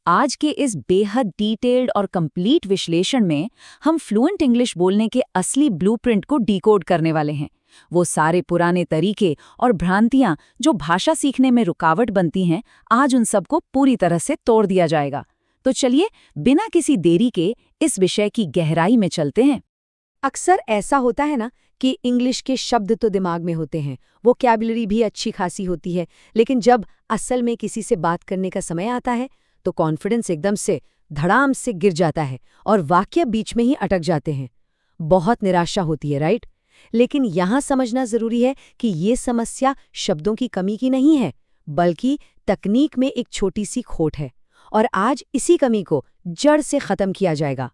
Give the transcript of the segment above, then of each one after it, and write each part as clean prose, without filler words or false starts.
आज के इस बेहद डिटेल्ड और कंप्लीट विश्लेषण में हम फ्लुएंट इंग्लिश बोलने के असली ब्लूप्रिंट को डिकोड करने वाले हैं। वो सारे पुराने तरीके और भ्रांतियां जो भाषा सीखने में रुकावट बनती हैं, आज उन सबको पूरी तरह से तोड़ दिया जाएगा। तो चलिए, बिना किसी देरी के इस विषय की गहराई में चलते हैं। अक्सर ऐसा होता है ना कि इंग्लिश के शब्द तो दिमाग में होते हैं, वोकैबुलरी भी अच्छी खासी होती है, लेकिन जब असल में किसी से बात करने का समय आता है तो कॉन्फिडेंस एकदम से धड़ाम से गिर जाता है और वाक्य बीच में ही अटक जाते हैं। बहुत निराशा होती है, राइट? लेकिन यहाँ समझना जरूरी है कि ये समस्या शब्दों की कमी की नहीं है, बल्कि तकनीक में एक छोटी सी खोट है, और आज इसी कमी को जड़ से खत्म किया जाएगा।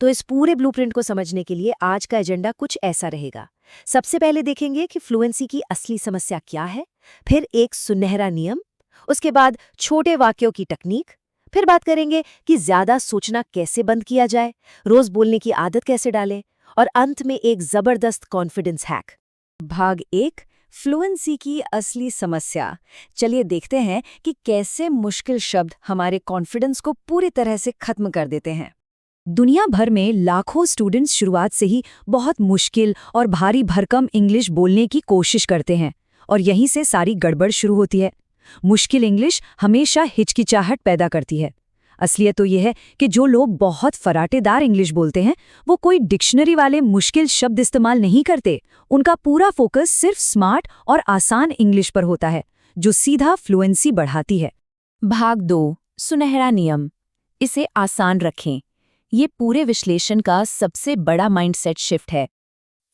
तो इस पूरे ब्लूप्रिंट को समझने के लिए आज का एजेंडा कुछ ऐसा रहेगा। सबसे पहले देखेंगे कि फ्लुएंसी की असली समस्या क्या है, फिर एक सुनहरा नियम, उसके बाद छोटे वाक्यों की टेक्निक, फिर बात करेंगे कि ज्यादा सोचना कैसे बंद किया जाए, रोज बोलने की आदत कैसे डालें, और अंत में एक जबरदस्त कॉन्फिडेंस हैक। भाग 1, फ्लुएंसी की असली समस्या। चलिए देखते हैं कि कैसे मुश्किल शब्द हमारे कॉन्फिडेंस को पूरी तरह से खत्म कर देते हैं। दुनिया भर में लाखों स्टूडेंट्स शुरुआत से ही बहुत मुश्किल और भारी भरकम इंग्लिश बोलने की कोशिश करते हैं, और यहीं से सारी गड़बड़ शुरू होती है। मुश्किल इंग्लिश हमेशा हिचकिचाहट पैदा करती है। असलियत तो यह है कि जो लोग बहुत फराटेदार इंग्लिश बोलते हैं, वो कोई डिक्शनरी वाले मुश्किल शब्द इस्तेमाल नहीं करते। उनका पूरा फोकस सिर्फ स्मार्ट और आसान इंग्लिश पर होता है, जो सीधा फ्लुएंसी बढ़ाती है। भाग 2, सुनहरा नियम। इसे आसान रखें। ये पूरे विश्लेषण का सबसे बड़ा माइंडसेट शिफ्ट है।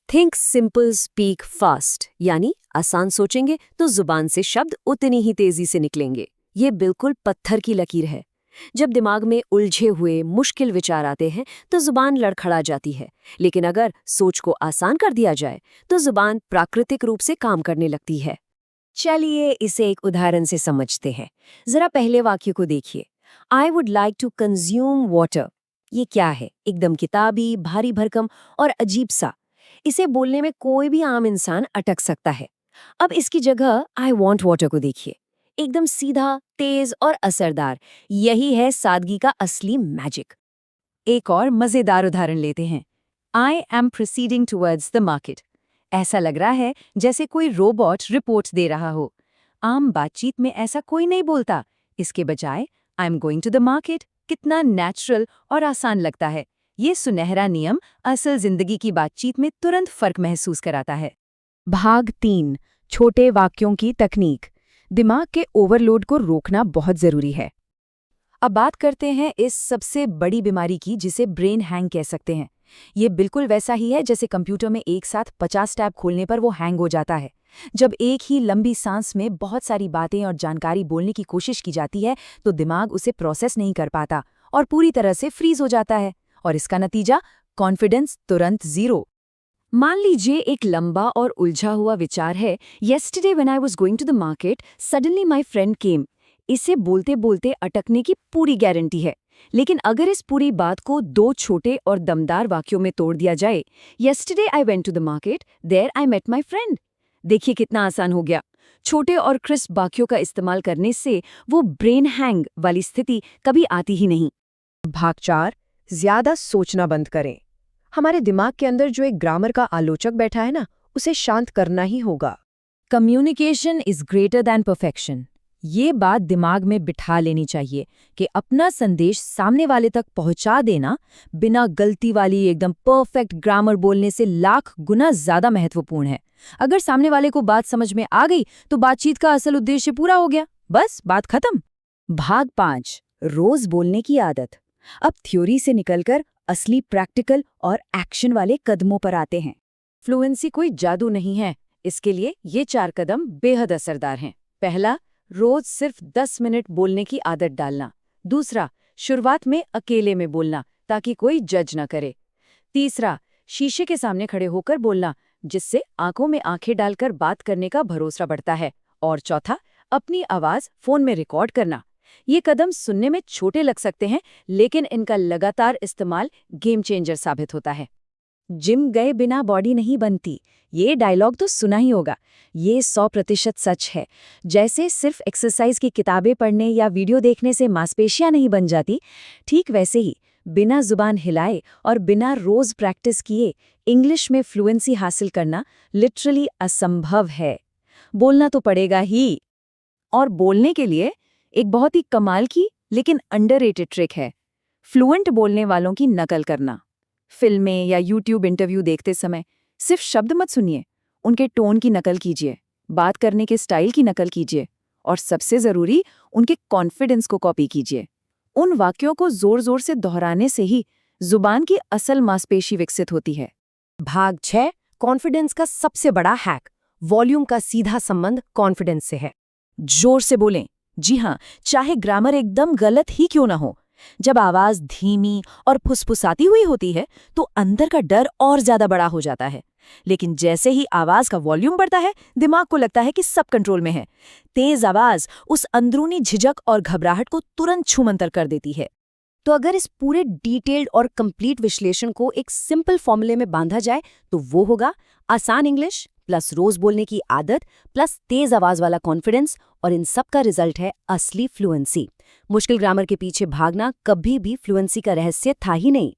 थिंक सिंपल, स्पीक फास्ट, यानी आसान सोचेंगे तो जुबान से शब्द उतनी ही तेजी से निकलेंगे। ये बिल्कुल पत्थर की लकीर है। जब दिमाग में उलझे हुए मुश्किल विचार आते हैं तो जुबान लड़खड़ा जाती है, लेकिन अगर सोच को आसान कर दिया जाए तो जुबान प्राकृतिक रूप से काम करने लगती है। चलिए इसे एक उदाहरण से समझते हैं। जरा पहले वाक्य को देखिए। I would like to consume water. ये क्या है? एकदम किताबी, भारी भरकम और अजीब सा। इसे बोलने में कोई भी आम इंसान अटक सकता है। अब इसकी जगह आई वॉन्ट वाटर को देखिए। एकदम सीधा, तेज और असरदार। यही है सादगी का असली मैजिक। एक और मजेदार उदाहरण लेते हैं। I am proceeding towards the market. ऐसा लग रहा है जैसे कोई रोबोट रिपोर्ट दे रहा हो। आम बातचीत में ऐसा कोई नहीं बोलता। इसके बजाय I am going to the market कितना नेचुरल और आसान लगता है। ये सुनहरा नियम असल जिंदगी की बातचीत में तुरंत फर्क महसूस कराता है। भाग 3, छोटे वाक्यों की तकनीक। दिमाग के ओवरलोड को रोकना बहुत जरूरी है। अब बात करते हैं इस सबसे बड़ी बीमारी की, जिसे ब्रेन हैंग कह सकते हैं। ये बिल्कुल वैसा ही है जैसे कंप्यूटर में एक साथ 50 टैब खोलने पर वो हैंग हो जाता है। जब एक ही लंबी सांस में बहुत सारी बातें और जानकारी बोलने की कोशिश की जाती है तो दिमाग उसे प्रोसेस नहीं कर पाता और पूरी तरह से फ्रीज हो जाता है, और इसका नतीजा कॉन्फिडेंस तुरंत जीरो। मान लीजिए एक लंबा और उलझा हुआ विचार है, yesterday when I was going to the market suddenly my friend came. इसे बोलते बोलते अटकने की पूरी गारंटी है। लेकिन अगर इस पूरी बात को 2 छोटे और दमदार वाक्यों में तोड़ दिया जाए, yesterday I went to the market, there I met my friend. देखिए कितना आसान हो गया। छोटे और क्रिस्प वाक्यों का इस्तेमाल करने से वो ब्रेन हैंग वाली स्थिति कभी आती ही नहीं। भाग 4, ज्यादा सोचना बंद करें। हमारे दिमाग के अंदर जो एक ग्रामर का आलोचक बैठा है ना, उसे शांत करना ही होगा। Communication is greater than perfection. ये बात दिमाग में बिठा लेनी चाहिए कि अपना संदेश सामने वाले तक पहुंचा देना बिना गलती वाली एकदम परफेक्ट ग्रामर बोलने से लाख गुना ज्यादा महत्वपूर्ण है। अगर सामने वाले को बात समझ में आ गई तो बातचीत का असल उद्देश्य पूरा हो गया, बस बात खत्म। भाग 5, रोज बोलने की आदत। अब थ्योरी से निकलकर असली प्रैक्टिकल और एक्शन वाले कदमों पर आते हैं। फ्लुएंसी कोई जादू नहीं है। इसके लिए ये 4 कदम बेहद असरदार हैं। पहला, रोज सिर्फ 10 मिनट बोलने की आदत डालना। दूसरा, शुरुआत में अकेले में बोलना ताकि कोई जज न करे। तीसरा, शीशे के सामने खड़े होकर बोलना, जिससे आंखों में आंखें डालकर बात करने का भरोसा बढ़ता है। और चौथा, अपनी आवाज फोन में रिकॉर्ड करना। ये कदम सुनने में छोटे लग सकते हैं, लेकिन इनका लगातार इस्तेमाल गेम चेंजर साबित होता है। जिम गए बिना बॉडी नहीं बनती। ये डायलॉग तो सुना ही होगा। ये 100% सच है। जैसे सिर्फ एक्सरसाइज की किताबें पढ़ने या वीडियो देखने से मांसपेशियां नहीं बन जाती, ठीक वैसे ही बिना जुबान हिलाए और बिना रोज प्रैक्टिस किए इंग्लिश में फ्लुएंसी हासिल करना लिटरली असंभव है। बोलना तो पड़ेगा ही। और बोलने के लिए एक बहुत ही कमाल की लेकिन अंडररेटेड ट्रिक है, फ्लुएंट बोलने वालों की नकल करना। फिल्में या यूट्यूब इंटरव्यू देखते समय सिर्फ शब्द मत सुनिए, उनके टोन की नकल कीजिए, बात करने के स्टाइल की नकल कीजिए और सबसे ज़रूरी उनके कॉन्फिडेंस को कॉपी कीजिए। उन वाक्यों को जोर-जोर से दोहराने से ही जुबान की असल मांसपेशी विकसित होती है। भाग 6, कॉन्फिडेंस का सबसे बड़ा हैक। वॉल्यूम का सीधा संबंध कॉन्फिडेंस से है। जोर से बोलें। जी हाँ, चाहे ग्रामर एकदम गलत ही क्यों ना हो। जब आवाज धीमी और फुसफुसाती हुई होती है तो अंदर का डर और ज्यादा बड़ा हो जाता है। लेकिन जैसे ही आवाज का वॉल्यूम बढ़ता है, दिमाग को लगता है कि सब कंट्रोल में है। तेज आवाज उस अंदरूनी झिझक और घबराहट को तुरंत छूमंतर कर देती है। तो अगर इस पूरे डिटेल्ड और कंप्लीट विश्लेषण को एक सिंपल फॉर्मूले में बांधा जाए तो वो होगा आसान इंग्लिश प्लस रोज बोलने की आदत प्लस तेज आवाज वाला कॉन्फिडेंस, और इन सब का रिजल्ट है असली फ्लुएंसी। मुश्किल ग्रामर के पीछे भागना कभी भी फ्लुएंसी का रहस्य था ही नहीं।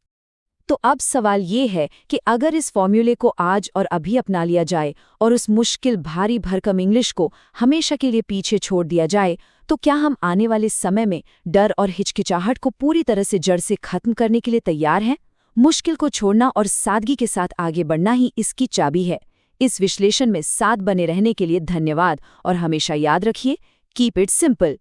तो अब सवाल ये है कि अगर इस फॉर्मूले को आज और अभी अपना लिया जाए और उस मुश्किल भारी भरकम इंग्लिश को हमेशा के लिए पीछे छोड़ दिया जाए, तो क्या हम आने वाले समय में डर और हिचकिचाहट को पूरी तरह से जड़ से खत्म करने के लिए तैयार हैं? मुश्किल को छोड़ना और सादगी के साथ आगे बढ़ना ही इसकी चाबी है। इस विश्लेषण में साथ बने रहने के लिए धन्यवाद और हमेशा याद रखिए, कीप इट सिंपल।